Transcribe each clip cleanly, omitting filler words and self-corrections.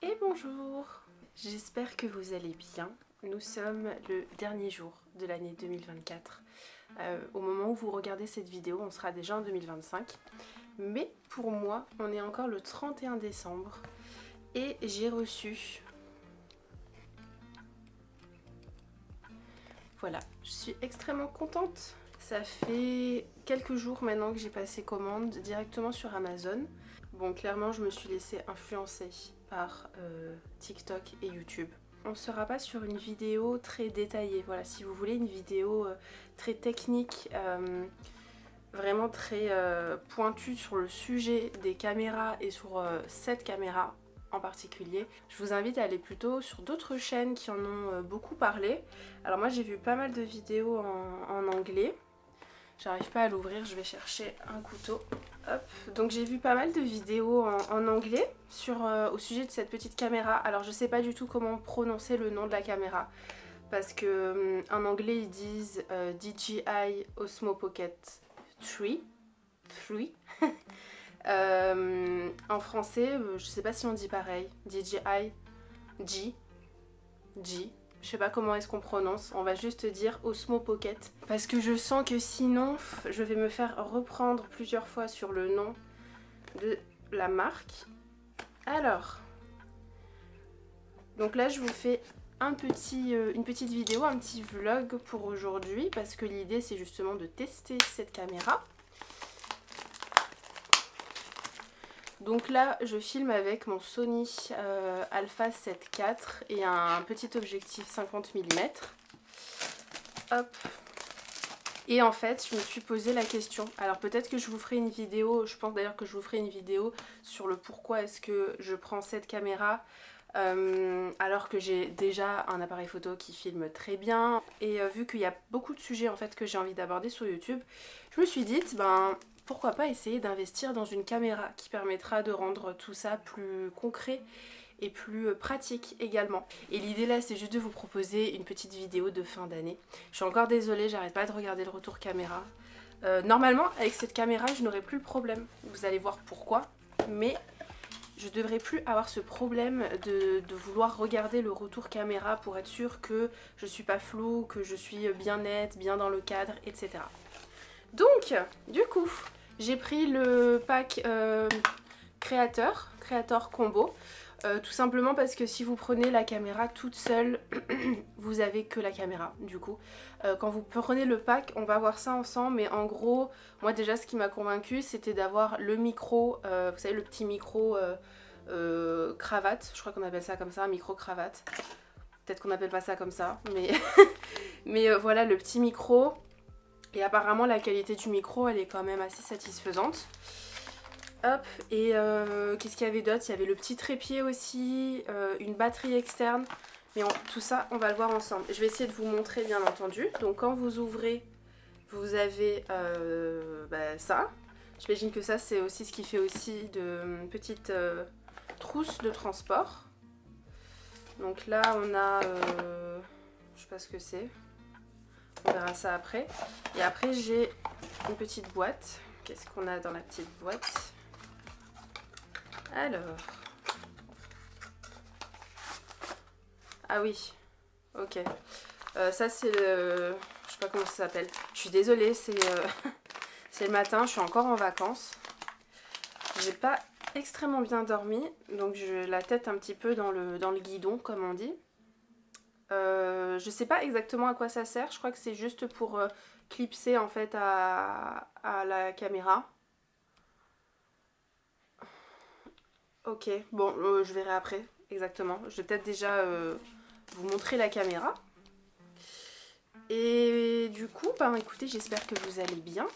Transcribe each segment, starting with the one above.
Et bonjour, j'espère que vous allez bien. Nous sommes le dernier jour de l'année 2024. Au moment où vous regardez cette vidéo, on sera déjà en 2025. Mais pour moi, on est encore le 31 décembre et j'ai reçu... Voilà, je suis extrêmement contente. Ça fait quelques jours maintenant que j'ai passé commande directement sur Amazon. Bon, clairement, je me suis laissée influencer par TikTok et YouTube. On ne sera pas sur une vidéo très détaillée. Voilà, si vous voulez une vidéo très technique, vraiment très pointue sur le sujet des caméras et sur cette caméra en particulier, je vous invite à aller plutôt sur d'autres chaînes qui en ont beaucoup parlé. Alors moi j'ai vu pas mal de vidéos en anglais. J'arrive pas à l'ouvrir, je vais chercher un couteau. Hop. Donc j'ai vu pas mal de vidéos en anglais au sujet de cette petite caméra. Alors je sais pas du tout comment prononcer le nom de la caméra. Parce que en anglais ils disent DJI Osmo Pocket 3. En français, je sais pas si on dit pareil. DJI G. Je sais pas comment est-ce qu'on prononce, on va juste dire Osmo Pocket. Parce que je sens que sinon, je vais me faire reprendre plusieurs fois sur le nom de la marque. Alors, donc là je vous fais une petite vidéo, un petit vlog pour aujourd'hui. Parce que l'idée c'est justement de tester cette caméra. Donc là, je filme avec mon Sony Alpha 7 IV et un petit objectif 50 mm. Hop. Et en fait, je me suis posé la question. Alors peut-être que je vous ferai une vidéo, je pense d'ailleurs que je vous ferai une vidéo sur le pourquoi est-ce que je prends cette caméra alors que j'ai déjà un appareil photo qui filme très bien. Et vu qu'il y a beaucoup de sujets en fait que j'ai envie d'aborder sur YouTube, je me suis dit, pourquoi pas essayer d'investir dans une caméra qui permettra de rendre tout ça plus concret et plus pratique également. Et l'idée là c'est juste de vous proposer une petite vidéo de fin d'année. Je suis encore désolée, j'arrête pas de regarder le retour caméra. Normalement avec cette caméra je n'aurai plus le problème, vous allez voir pourquoi, mais je devrais plus avoir ce problème de vouloir regarder le retour caméra pour être sûre que je suis pas floue, que je suis bien nette, bien dans le cadre, etc. Donc du coup j'ai pris le pack créateur combo. Tout simplement parce que si vous prenez la caméra toute seule, vous avez que la caméra du coup. Quand vous prenez le pack, on va voir ça ensemble, mais en gros, moi déjà ce qui m'a convaincue c'était d'avoir le micro, vous savez le petit micro cravate, je crois qu'on appelle ça comme ça, un micro cravate. Peut-être qu'on n'appelle pas ça comme ça, mais, mais voilà le petit micro. Et apparemment la qualité du micro elle est quand même assez satisfaisante. Hop, et qu'est-ce qu'il y avait d'autre? Il y avait le petit trépied aussi, une batterie externe. Mais tout ça, on va le voir ensemble. Je vais essayer de vous montrer bien entendu. Donc quand vous ouvrez, vous avez ça. J'imagine que ça c'est aussi ce qui fait aussi de petites trousses de transport. Donc là on a, je sais pas ce que c'est. On verra ça après. Et après j'ai une petite boîte. Qu'est-ce qu'on a dans la petite boîte? Alors, ah oui, ok. Ça c'est le, je sais pas comment ça s'appelle. Je suis désolée, c'est le matin, je suis encore en vacances. J'ai pas extrêmement bien dormi, donc j'ai la tête un petit peu dans le guidon, comme on dit. Je sais pas exactement à quoi ça sert. Je crois que c'est juste pour clipser en fait à la caméra. Ok, bon, je verrai après, exactement. Je vais peut-être déjà vous montrer la caméra. Et du coup, écoutez, j'espère que vous allez bien.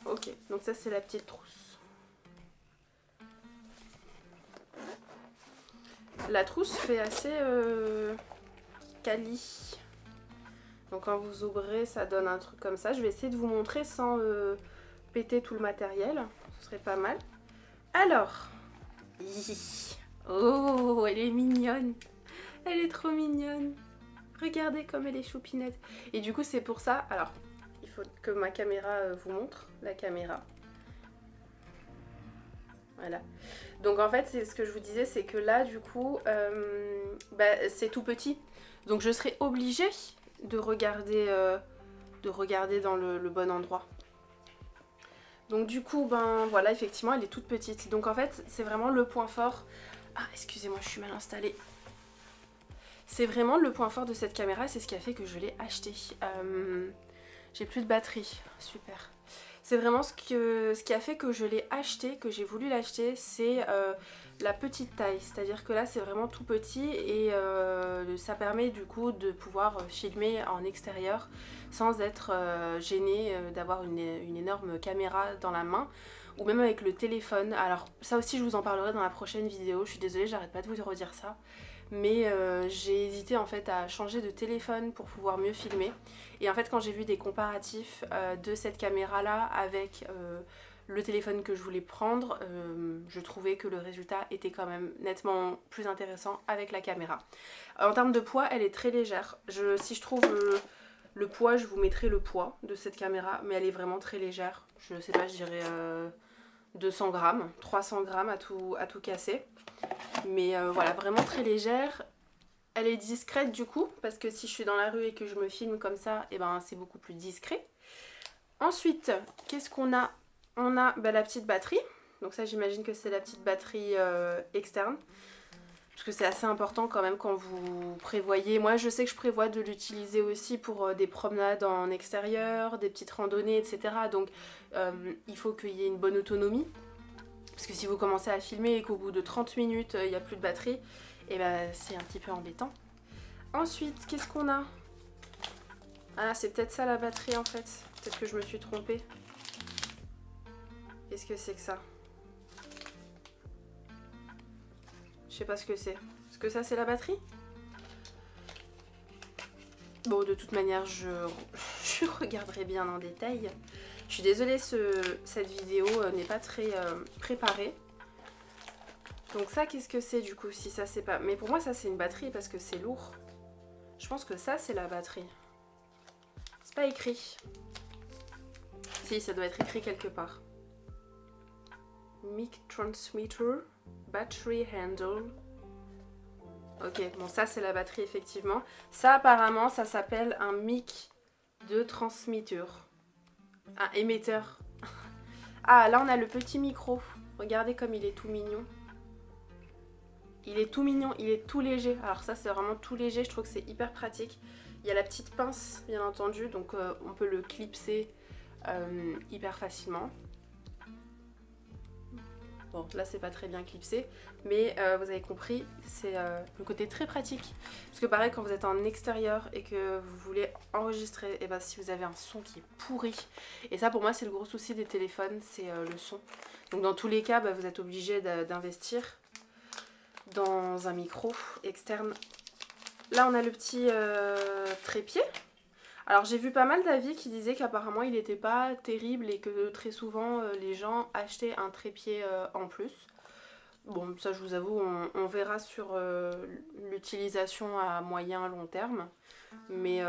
Ok, donc ça c'est la petite trousse. La trousse fait assez quali. Donc quand vous ouvrez, ça donne un truc comme ça. Je vais essayer de vous montrer sans péter tout le matériel. Ce serait pas mal. Alors... Oh, elle est mignonne. Elle est trop mignonne. Regardez comme elle est choupinette. Et du coup, c'est pour ça... Alors, il faut que ma caméra vous montre la caméra. Voilà. Donc en fait, c'est ce que je vous disais, c'est que là, du coup, c'est tout petit. Donc je serai obligée de regarder dans le bon endroit. Donc du coup, ben voilà, effectivement, elle est toute petite. Donc en fait, c'est vraiment le point fort. Ah, excusez-moi, je suis mal installée. C'est vraiment le point fort de cette caméra, c'est ce qui a fait que je l'ai achetée. J'ai plus de batterie, super. C'est vraiment ce qui a fait que je l'ai acheté, que j'ai voulu l'acheter, c'est la petite taille. C'est-à-dire que là, c'est vraiment tout petit et ça permet du coup de pouvoir filmer en extérieur sans être gêné d'avoir une énorme caméra dans la main ou même avec le téléphone. Alors ça aussi, je vous en parlerai dans la prochaine vidéo. Je suis désolée, j'arrête pas de vous redire ça. Mais j'ai hésité en fait à changer de téléphone pour pouvoir mieux filmer. Et en fait quand j'ai vu des comparatifs de cette caméra là avec le téléphone que je voulais prendre, je trouvais que le résultat était quand même nettement plus intéressant avec la caméra. En termes de poids, elle est très légère. Si je trouve le poids, je vous mettrai le poids de cette caméra, mais elle est vraiment très légère. Je sais pas, je dirais 200 grammes, 300 grammes à tout casser. Mais voilà, vraiment très légère. Elle est discrète du coup, parce que si je suis dans la rue et que je me filme comme ça, et ben c'est beaucoup plus discret. Ensuite, qu'est-ce qu'on a? On a la petite batterie. Donc ça, j'imagine que c'est la petite batterie externe. Parce que c'est assez important quand même quand vous prévoyez. Moi, je sais que je prévois de l'utiliser aussi pour des promenades en extérieur, des petites randonnées, etc. Donc il faut qu'il y ait une bonne autonomie. Parce que si vous commencez à filmer et qu'au bout de 30 minutes, il n'y a plus de batterie, et ben c'est un petit peu embêtant. Ensuite, qu'est-ce qu'on a? Ah, c'est peut-être ça la batterie en fait. Peut-être que je me suis trompée. Qu'est-ce que c'est que ça? Je sais pas ce que c'est. Est-ce que ça c'est la batterie? Bon, de toute manière, je regarderai bien en détail. Je suis désolée, cette vidéo n'est pas très préparée. Donc ça, qu'est-ce que c'est du coup? Si ça, c'est pas... Mais pour moi, ça, c'est une batterie parce que c'est lourd. Je pense que ça, c'est la batterie. C'est pas écrit. Si, ça doit être écrit quelque part. Mic transmitter, battery handle. Ok, bon, ça, c'est la batterie, effectivement. Ça, apparemment, ça s'appelle un mic de transmetteur. Un émetteur. Ah, là, on a le petit micro. Regardez comme il est tout mignon. Il est tout mignon, il est tout léger. Alors ça, c'est vraiment tout léger. Je trouve que c'est hyper pratique. Il y a la petite pince, bien entendu. Donc, on peut le clipser hyper facilement. Bon, là, c'est pas très bien clipsé. Mais vous avez compris, c'est le côté très pratique. Parce que pareil, quand vous êtes en extérieur et que vous voulez enregistrer, et ben, si vous avez un son qui est pourri. Et ça, pour moi, c'est le gros souci des téléphones, c'est le son. Donc dans tous les cas, bah, vous êtes obligé d'investir dans un micro externe. Là, on a le petit trépied. Alors j'ai vu pas mal d'avis qui disaient qu'apparemment il n'était pas terrible et que très souvent les gens achetaient un trépied en plus. Bon, ça je vous avoue, on verra sur l'utilisation à moyen long terme. Mais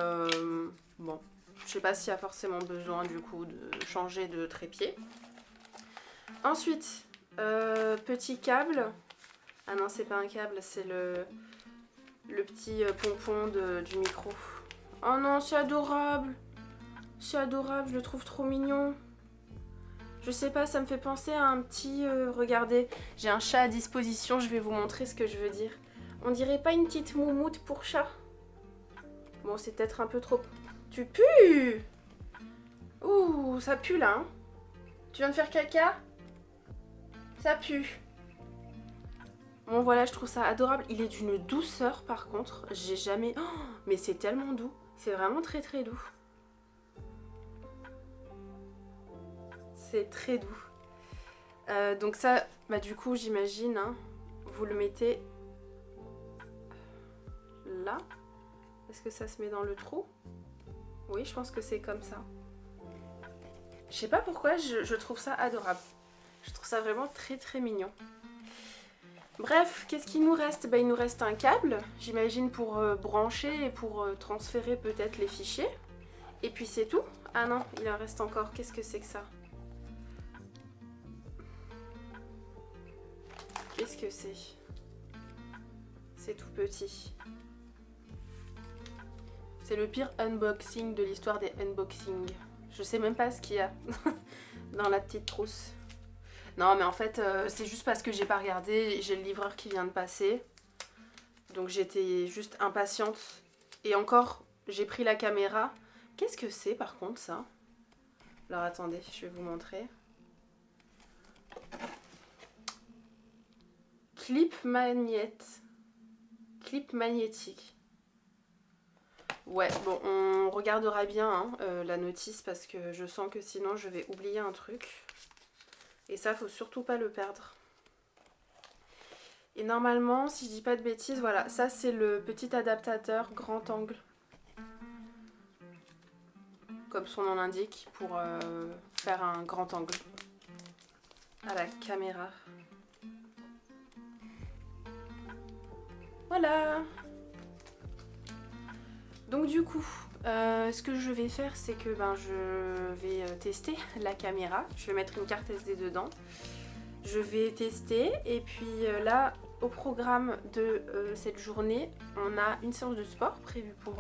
bon, je sais pas s'il y a forcément besoin du coup de changer de trépied. Ensuite, petit câble. Ah non, c'est pas un câble, c'est le petit pompon du micro. Oh non, c'est adorable. C'est adorable, je le trouve trop mignon. Je sais pas, ça me fait penser à un petit... regardez, j'ai un chat à disposition, je vais vous montrer ce que je veux dire. On dirait pas une petite moumoute pour chat? Bon, c'est peut-être un peu trop... Tu pues! Ouh, ça pue là, hein? Tu viens de faire caca? Ça pue. Bon voilà, je trouve ça adorable. Il est d'une douceur par contre. J'ai jamais... Oh, mais c'est tellement doux. C'est vraiment très très doux. C'est très doux. Donc ça, bah du coup j'imagine, hein, vous le mettez là. Est-ce que ça se met dans le trou? Oui, je pense que c'est comme ça. Je sais pas pourquoi, je trouve ça adorable. Je trouve ça vraiment très très mignon. Bref, qu'est-ce qu'il nous reste? Bah, il nous reste un câble, j'imagine pour brancher et pour transférer peut-être les fichiers. Et puis c'est tout. Ah non, il en reste encore. Qu'est-ce que c'est que ça? Qu'est-ce que c'est? C'est tout petit. C'est le pire unboxing de l'histoire des unboxings. Je sais même pas ce qu'il y a dans la petite trousse. Non mais en fait c'est juste parce que j'ai pas regardé, j'ai le livreur qui vient de passer. Donc j'étais juste impatiente. Et encore, j'ai pris la caméra. Qu'est-ce que c'est par contre ça? Alors attendez, je vais vous montrer. Clip magnétique. Ouais, bon, on regardera bien hein, la notice parce que je sens que sinon je vais oublier un truc. Et ça, faut surtout pas le perdre. Et normalement, si je dis pas de bêtises, voilà, ça c'est le petit adaptateur grand angle. Comme son nom l'indique, pour faire un grand angle à la caméra. Voilà. Donc du coup, ce que je vais faire, c'est que je vais tester la caméra. Je vais mettre une carte SD dedans. Je vais tester et puis là, au programme de cette journée, on a une séance de sport prévue pour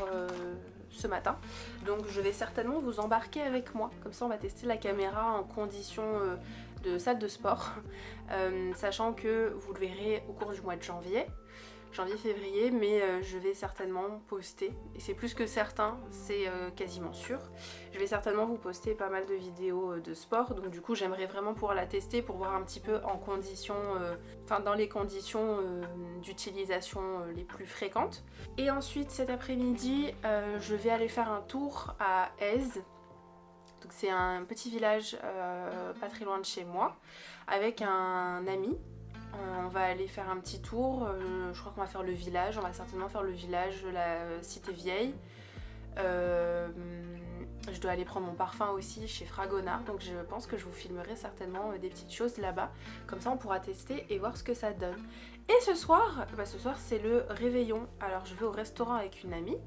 ce matin. Donc je vais certainement vous embarquer avec moi. Comme ça, on va tester la caméra en conditions de salle de sport. Sachant que vous le verrez au cours du mois de janvier-février, mais je vais certainement poster, et c'est plus que certain, c'est quasiment sûr, je vais certainement vous poster pas mal de vidéos de sport, donc du coup j'aimerais vraiment pouvoir la tester pour voir un petit peu en conditions, dans les conditions d'utilisation les plus fréquentes. Et ensuite cet après-midi, je vais aller faire un tour à Èze. Donc c'est un petit village pas très loin de chez moi, avec un ami. On va aller faire un petit tour, je crois qu'on va faire le village, on va certainement faire le village de la cité vieille. Je dois aller prendre mon parfum aussi chez Fragonard, donc je pense que je vous filmerai certainement des petites choses là-bas. Comme ça on pourra tester et voir ce que ça donne. Et ce soir, c'est le réveillon. Alors je vais au restaurant avec une amie.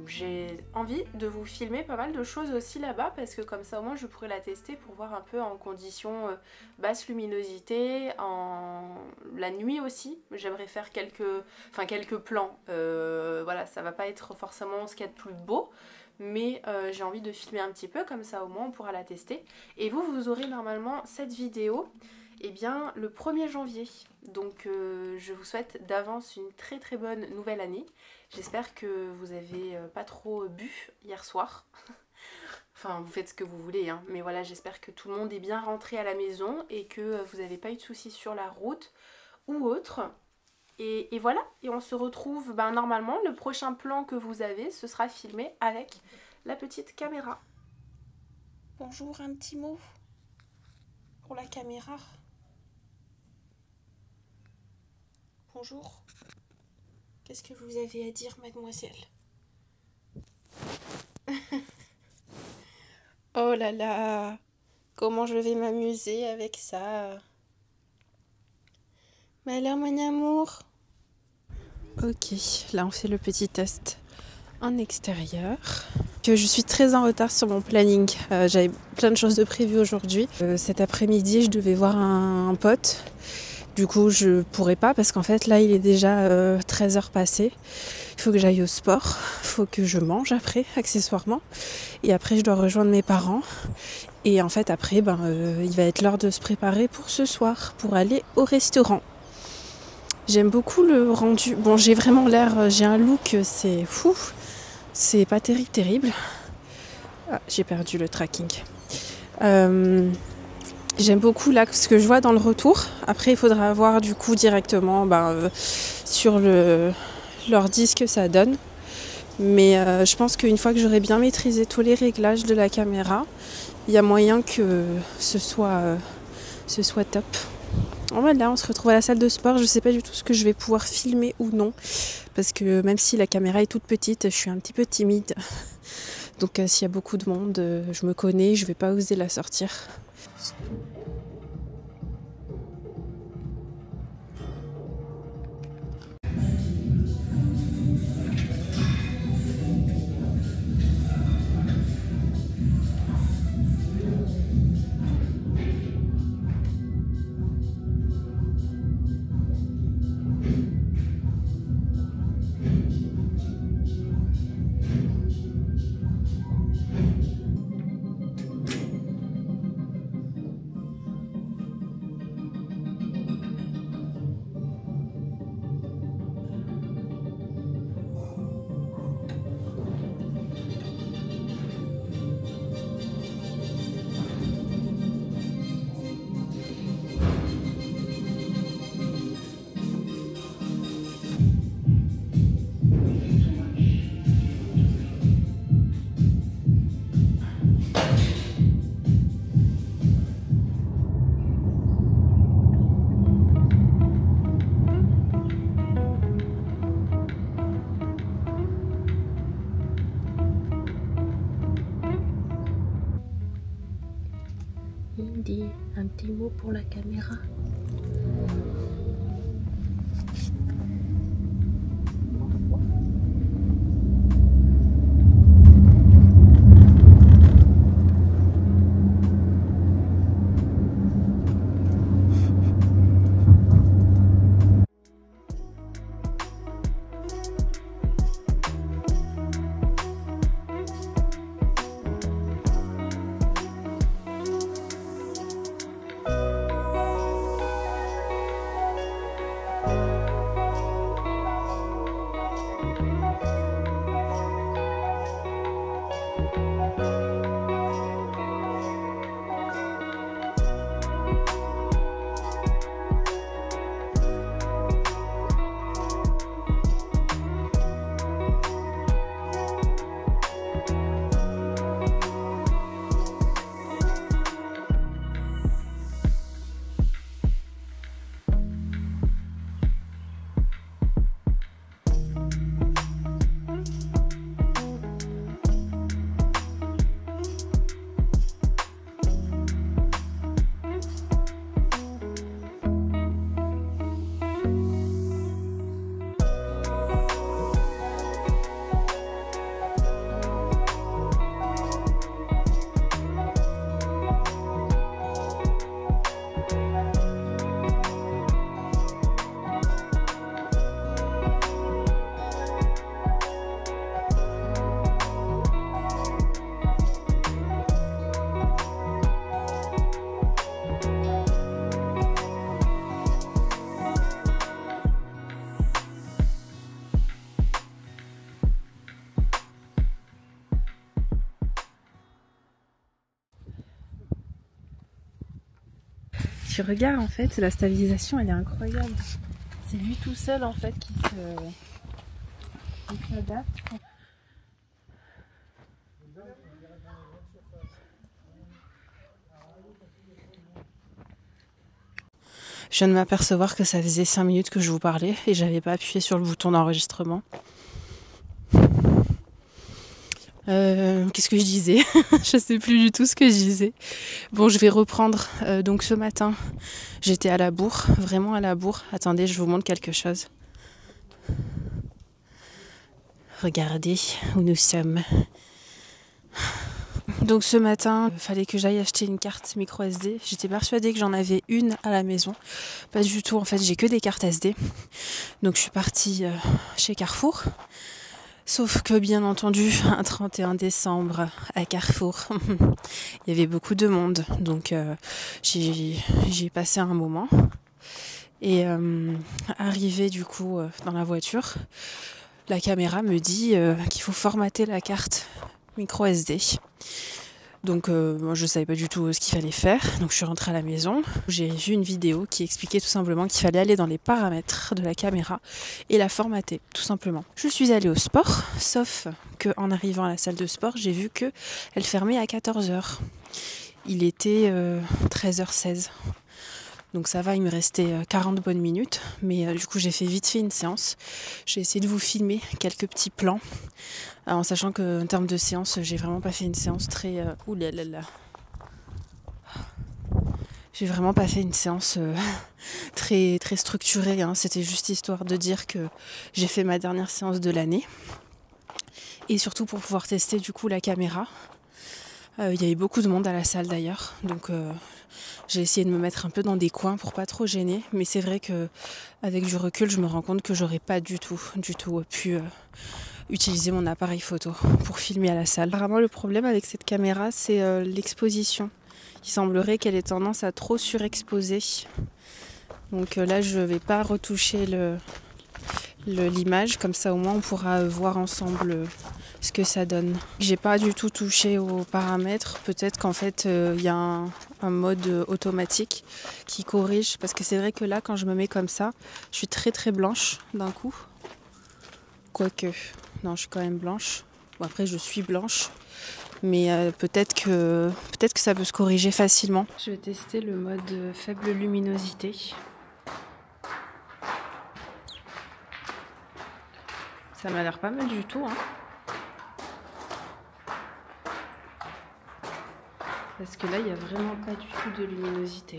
J'ai envie de vous filmer pas mal de choses aussi là-bas parce que comme ça au moins je pourrais la tester pour voir un peu en conditions basse luminosité, la nuit aussi. J'aimerais faire quelques plans, voilà, ça va pas être forcément ce qu'il y a de plus beau, mais j'ai envie de filmer un petit peu, comme ça au moins on pourra la tester. Et vous aurez normalement cette vidéo le 1er janvier. Donc je vous souhaite d'avance une très très bonne nouvelle année. J'espère que vous avez pas trop bu hier soir. Enfin, vous faites ce que vous voulez, hein. Mais voilà, j'espère que tout le monde est bien rentré à la maison et que vous n'avez pas eu de soucis sur la route ou autre. Et voilà, et on se retrouve, normalement, le prochain plan que vous avez, ce sera filmé avec la petite caméra. Bonjour, un petit mot pour la caméra. Bonjour. Qu'est-ce que vous avez à dire, mademoiselle? Oh là là, comment je vais m'amuser avec ça. Mais alors, mon amour? Ok, là on fait le petit test en extérieur. Je suis très en retard sur mon planning. J'avais plein de choses de prévues aujourd'hui. Cet après-midi, je devais voir un pote. Du coup, je pourrais pas parce qu'en fait, là, il est déjà 13h passées. Il faut que j'aille au sport. Il faut que je mange après, accessoirement. Et après, je dois rejoindre mes parents. Et en fait, après, il va être l'heure de se préparer pour ce soir, pour aller au restaurant. J'aime beaucoup le rendu. Bon, j'ai vraiment l'air... J'ai un look, c'est fou. C'est pas terrible. Ah, j'ai perdu le tracking. J'aime beaucoup là ce que je vois dans le retour. Après, il faudra voir du coup directement sur l'ordi ce que ça donne. Mais je pense qu'une fois que j'aurai bien maîtrisé tous les réglages de la caméra, il y a moyen que ce soit top. Voilà, on se retrouve à la salle de sport. Je ne sais pas du tout ce que je vais pouvoir filmer ou non. Parce que même si la caméra est toute petite, je suis un petit peu timide. Donc s'il y a beaucoup de monde, je me connais, je ne vais pas oser la sortir. vidéo pour la caméra. Tu regardes, en fait, la stabilisation elle est incroyable. C'est lui tout seul en fait qui s'adapte. Je viens de m'apercevoir que ça faisait 5 minutes que je vous parlais et j'avais pas appuyé sur le bouton d'enregistrement. Qu'est-ce que je disais? Je sais plus du tout ce que je disais. Bon, je vais reprendre. Donc ce matin, j'étais à la bourre, vraiment à la bourre. Attendez, je vous montre quelque chose. Regardez où nous sommes. Donc ce matin, il fallait que j'aille acheter une carte micro SD. J'étais persuadée que j'en avais une à la maison. Pas du tout, en fait, j'ai que des cartes SD. Donc je suis partie chez Carrefour. Sauf que bien entendu, un 31 décembre à Carrefour, il y avait beaucoup de monde. Donc j'ai passé un moment. Et arrivé du coup dans la voiture, la caméra me dit qu'il faut formater la carte micro SD. Donc moi je savais pas du tout ce qu'il fallait faire, donc je suis rentrée à la maison. J'ai vu une vidéo qui expliquait tout simplement qu'il fallait aller dans les paramètres de la caméra et la formater, tout simplement. Je suis allée au sport, sauf qu'en arrivant à la salle de sport, j'ai vu qu'elle fermait à 14h. Il était 13h16. Donc ça va, il me restait 40 bonnes minutes, mais du coup j'ai vite fait une séance. J'ai essayé de vous filmer quelques petits plans, en sachant qu'en termes de séance, j'ai vraiment pas fait une séance très... Ouh là là là. J'ai vraiment pas fait une séance très structurée, hein. C'était juste histoire de dire que j'ai fait ma dernière séance de l'année. Et surtout pour pouvoir tester du coup la caméra. Il y avait beaucoup de monde à la salle d'ailleurs, donc j'ai essayé de me mettre un peu dans des coins pour pas trop gêner, mais c'est vrai que avec du recul, je me rends compte que j'aurais pas du tout pu utiliser mon appareil photo pour filmer à la salle. Apparemment, le problème avec cette caméra, c'est l'exposition. Il semblerait qu'elle ait tendance à trop surexposer. Donc là, je vais pas retoucher l'image, comme ça au moins on pourra voir ensemble ce que ça donne. J'ai pas du tout touché aux paramètres, peut-être qu'en fait il y a un mode automatique qui corrige, parce que c'est vrai que là quand je me mets comme ça, je suis très blanche d'un coup. Quoique, non, je suis quand même blanche. Bon, après je suis blanche, mais peut-être que ça peut se corriger facilement. Je vais tester le mode faible luminosité. Ça m'a l'air pas mal du tout, hein. Parce que là, il n'y a vraiment pas du tout de luminosité.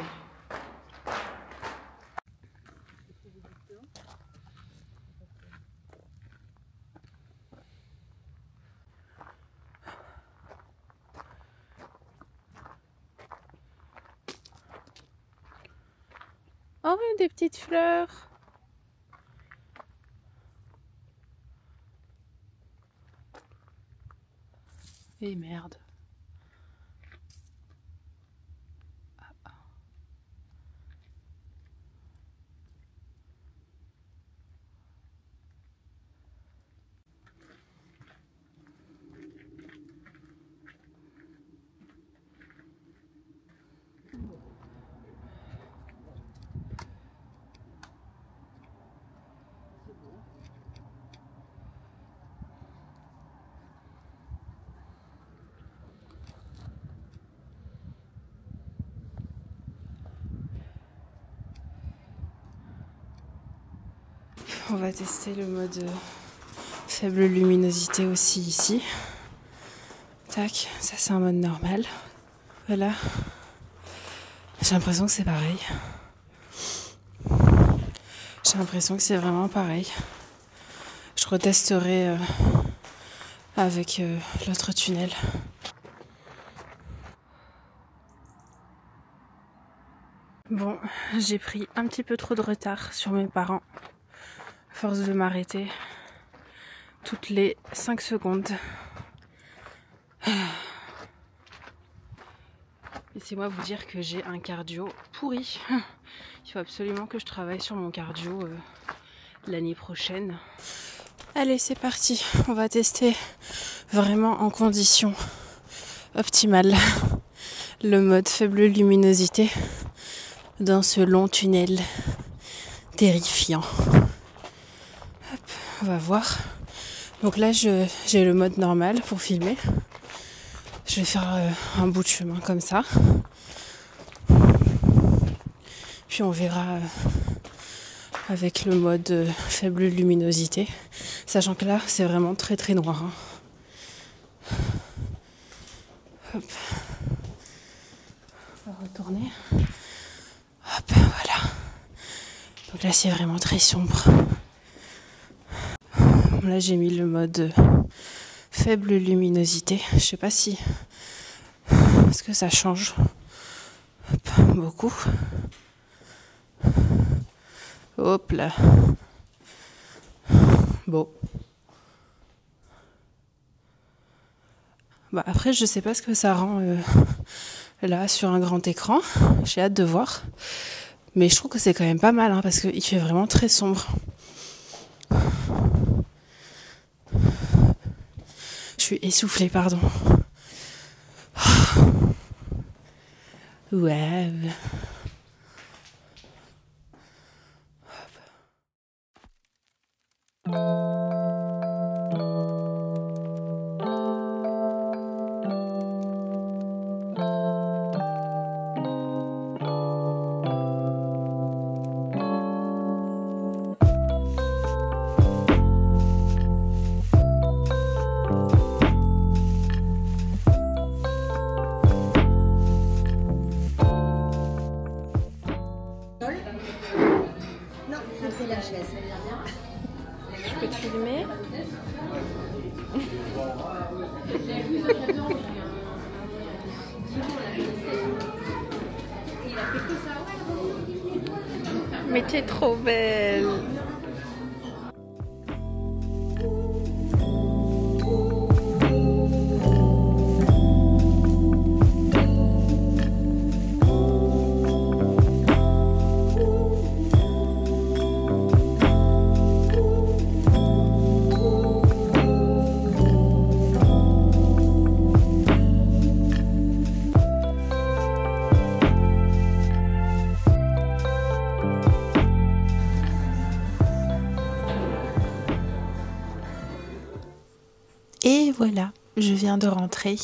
Oh, des petites fleurs. Et merde. On va tester le mode faible luminosité aussi ici. Tac, ça c'est un mode normal. Voilà. J'ai l'impression que c'est pareil. J'ai l'impression que c'est vraiment pareil. Je retesterai avec l'autre tunnel. Bon, j'ai pris un petit peu trop de retard sur mes parents. À force de m'arrêter toutes les 5 secondes. Laissez-moi vous dire que j'ai un cardio pourri. Il faut absolument que je travaille sur mon cardio l'année prochaine. Allez, c'est parti. On va tester vraiment en conditions optimales le mode faible luminosité dans ce long tunnel terrifiant. Hop, on va voir. Donc là, j'ai le mode normal pour filmer. Je vais faire un bout de chemin comme ça. Puis on verra avec le mode faible luminosité. Sachant que là, c'est vraiment très très noir. Hein. Hop. On va retourner. Hop, voilà. Donc là, c'est vraiment très sombre. Là, j'ai mis le mode faible luminosité. Je sais pas si... Est-ce que ça change? Hop, beaucoup. Hop là. Bon. Bah après, je sais pas ce que ça rend là sur un grand écran. J'ai hâte de voir. Mais je trouve que c'est quand même pas mal hein, parce qu'il fait vraiment très sombre. Je suis essoufflée, pardon. Ouais. Je peux te filmer? Mais t'es trop belle! Et voilà, je viens de rentrer.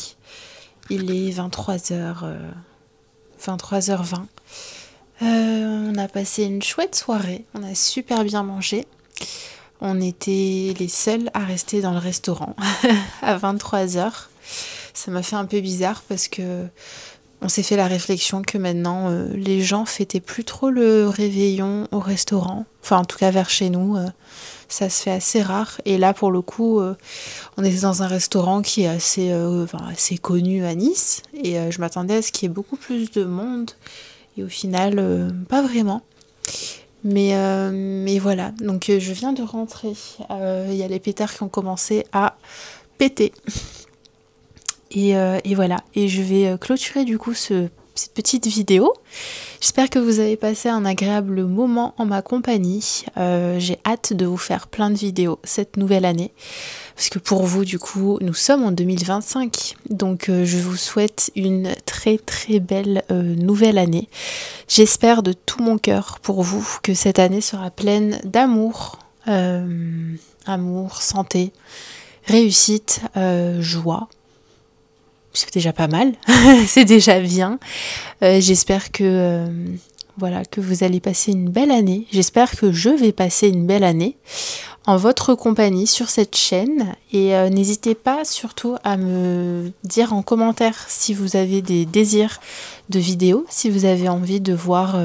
Il est 23h20. On a passé une chouette soirée. On a super bien mangé. On était les seuls à rester dans le restaurant à 23h. Ça m'a fait un peu bizarre parce que on s'est fait la réflexion que maintenant les gens fêtaient plus trop le réveillon au restaurant. Enfin en tout cas vers chez nous, ça se fait assez rare. Et là pour le coup, on était dans un restaurant qui est assez connu à Nice. Et je m'attendais à ce qu'il y ait beaucoup plus de monde. Et au final, pas vraiment. Mais voilà, donc je viens de rentrer. Il y a les pétards qui ont commencé à péter. Et voilà, et je vais clôturer du coup cette petite vidéo. J'espère que vous avez passé un agréable moment en ma compagnie. J'ai hâte de vous faire plein de vidéos cette nouvelle année. Parce que pour vous, du coup, nous sommes en 2025. Donc je vous souhaite une très très belle nouvelle année. J'espère de tout mon cœur pour vous que cette année sera pleine d'amour, amour, santé, réussite, joie. C'est déjà pas mal, c'est déjà bien. J'espère que voilà, que vous allez passer une belle année. J'espère que je vais passer une belle année en votre compagnie sur cette chaîne. Et n'hésitez pas surtout à me dire en commentaire si vous avez des désirs de vidéos, si vous avez envie de voir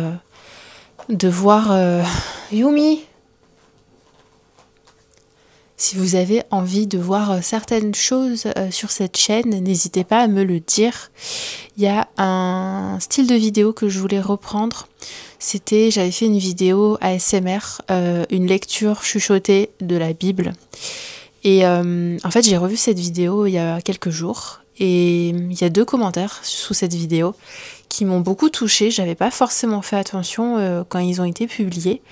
Yumi. Si vous avez envie de voir certaines choses sur cette chaîne, n'hésitez pas à me le dire. Il y a un style de vidéo que je voulais reprendre. J'avais fait une vidéo ASMR, une lecture chuchotée de la Bible. Et en fait, j'ai revu cette vidéo il y a quelques jours. Et il y a 2 commentaires sous cette vidéo qui m'ont beaucoup touchée. J'avais pas forcément fait attention quand ils ont été publiés.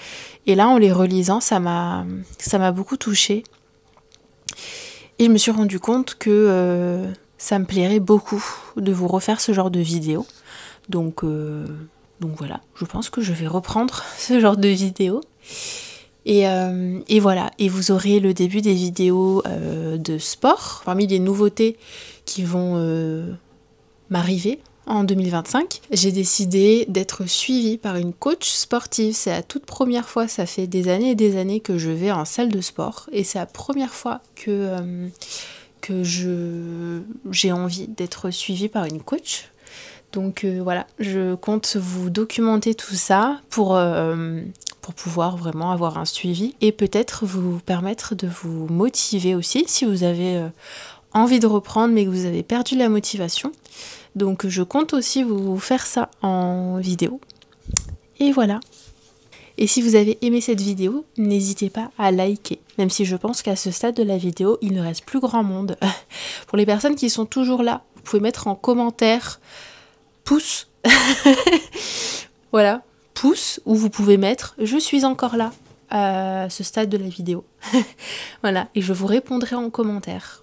Et là, en les relisant, ça m'a beaucoup touchée. Et je me suis rendu compte que ça me plairait beaucoup de vous refaire ce genre de vidéo. Donc voilà, je pense que je vais reprendre ce genre de vidéo. Et voilà, et vous aurez le début des vidéos de sport, parmi les nouveautés qui vont m'arriver en 2025. J'ai décidé d'être suivie par une coach sportive. C'est la toute première fois, ça fait des années et des années que je vais en salle de sport. Et c'est la première fois que j'ai envie d'être suivie par une coach. Donc voilà, je compte vous documenter tout ça pour pouvoir vraiment avoir un suivi et peut-être vous permettre de vous motiver aussi si vous avez envie de reprendre mais que vous avez perdu la motivation. Donc je compte aussi vous faire ça en vidéo. Et voilà. Et si vous avez aimé cette vidéo, n'hésitez pas à liker. Même si je pense qu'à ce stade de la vidéo, il ne reste plus grand monde. Pour les personnes qui sont toujours là, vous pouvez mettre en commentaire pouce. Voilà, pouce, ou vous pouvez mettre je suis encore là à ce stade de la vidéo. Voilà, et je vous répondrai en commentaire.